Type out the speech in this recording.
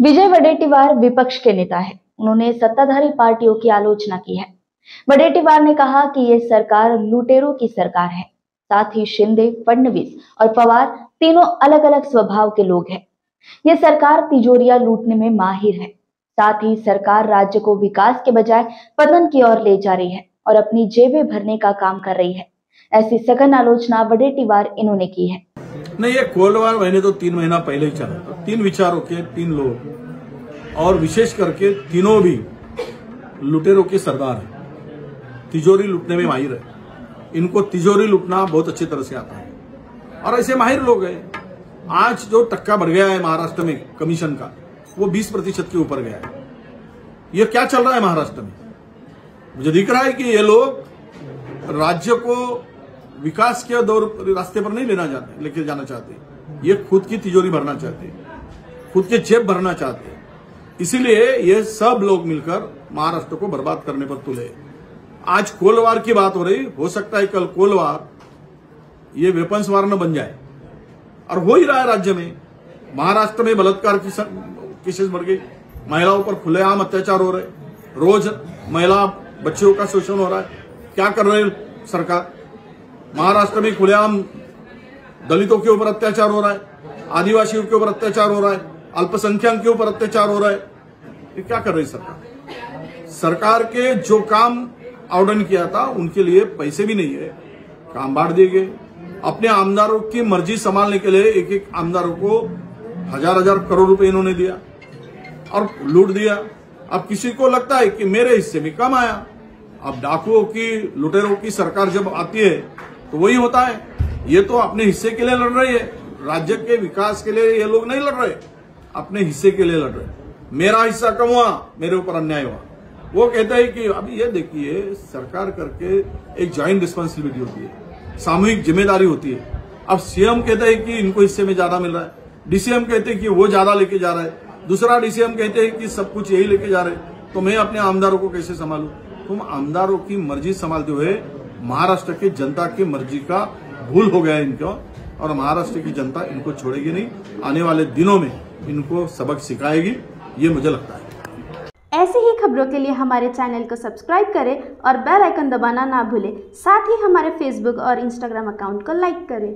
विजय वडेट्टीवार विपक्ष के नेता है। उन्होंने सत्ताधारी पार्टियों की आलोचना की है। वडेट्टीवार ने कहा कि ये सरकार लुटेरों की सरकार है। साथ ही शिंदे, फडणवीस और पवार तीनों अलग अलग स्वभाव के लोग हैं। ये सरकार तिजोरियां लूटने में माहिर है। साथ ही सरकार राज्य को विकास के बजाय पतन की ओर ले जा रही है और अपनी जेबें भरने का काम कर रही है। ऐसी सघन आलोचना वडेट्टीवार इन्होंने की है। नहीं, ये कोल्डवार मैंने तो 3 महीना पहले ही चला था। 3 विचारों के 3 लोग और विशेष करके तीनों भी लुटेरों के सरदार हैं। तिजोरी लूटने में माहिर है। इनको तिजोरी लूटना बहुत अच्छी तरह से आता है और ऐसे माहिर लोग हैं। आज जो टक्का बढ़ गया है महाराष्ट्र में कमीशन का, वो 20% के ऊपर गया है। ये क्या चल रहा है महाराष्ट्र में? मुझे दिख रहा है कि ये लोग राज्य को विकास के दौर रास्ते पर नहीं लेके जाना चाहते। ये खुद की तिजोरी भरना चाहते, खुद के जेब भरना चाहते। इसीलिए ये सब लोग मिलकर महाराष्ट्र को बर्बाद करने पर तुले। आज कोलवार की बात हो रही, हो सकता है कल कोलवार ये वेपन्स वार न बन जाए, और हो ही रहा है राज्य में। महाराष्ट्र में बलात्कार की केसेस बढ़ गई, महिलाओं पर खुलेआम अत्याचार हो रहे, रोज महिला बच्चियों का शोषण हो रहा है। क्या कर रही सरकार? महाराष्ट्र में खुलेआम दलितों के ऊपर अत्याचार हो रहा है, आदिवासियों के ऊपर अत्याचार हो रहा है, अल्पसंख्यक के ऊपर अत्याचार हो रहा है। ये क्या कर रही सरकार? सरकार के जो काम आवंटन किया था उनके लिए पैसे भी नहीं है, काम बांट दिए गए। अपने आमदारों की मर्जी संभालने के लिए एक एक आमदारों को हजार करोड़ रुपए इन्होंने दिया और लूट दिया। अब किसी को लगता है कि मेरे हिस्से में कम आया। अब डाकुओं की, लुटेरों की सरकार जब आती है तो वही होता है। ये तो अपने हिस्से के लिए लड़ रही है, राज्य के विकास के लिए ये लोग नहीं लड़ रहे, अपने हिस्से के लिए लड़ रहे। मेरा हिस्सा कम हुआ, मेरे ऊपर अन्याय हुआ। वो कहते हैं कि अभी ये देखिए, सरकार करके एक ज्वाइंट रिस्पॉन्सिबिलिटी होती है, सामूहिक जिम्मेदारी होती है। अब सीएम कहते हैं कि इनको हिस्से में ज्यादा मिल रहा है, डीसीएम कहते हैं कि वो ज्यादा लेके जा रहा है, दूसरा डीसीएम कहते हैं कि सब कुछ यही लेके जा रहे हैं, तो मैं अपने आमदारों को कैसे संभालूं? तुम आमदारों की मर्जी संभालते हुए महाराष्ट्र की जनता की मर्जी का भूल हो गया इनको, और महाराष्ट्र की जनता इनको छोड़ेगी नहीं। आने वाले दिनों में इनको सबक सिखाएगी, ये मुझे लगता है। ऐसी ही खबरों के लिए हमारे चैनल को सब्सक्राइब करें और बेल आइकन दबाना ना भूलें। साथ ही हमारे फेसबुक और इंस्टाग्राम अकाउंट को लाइक करें।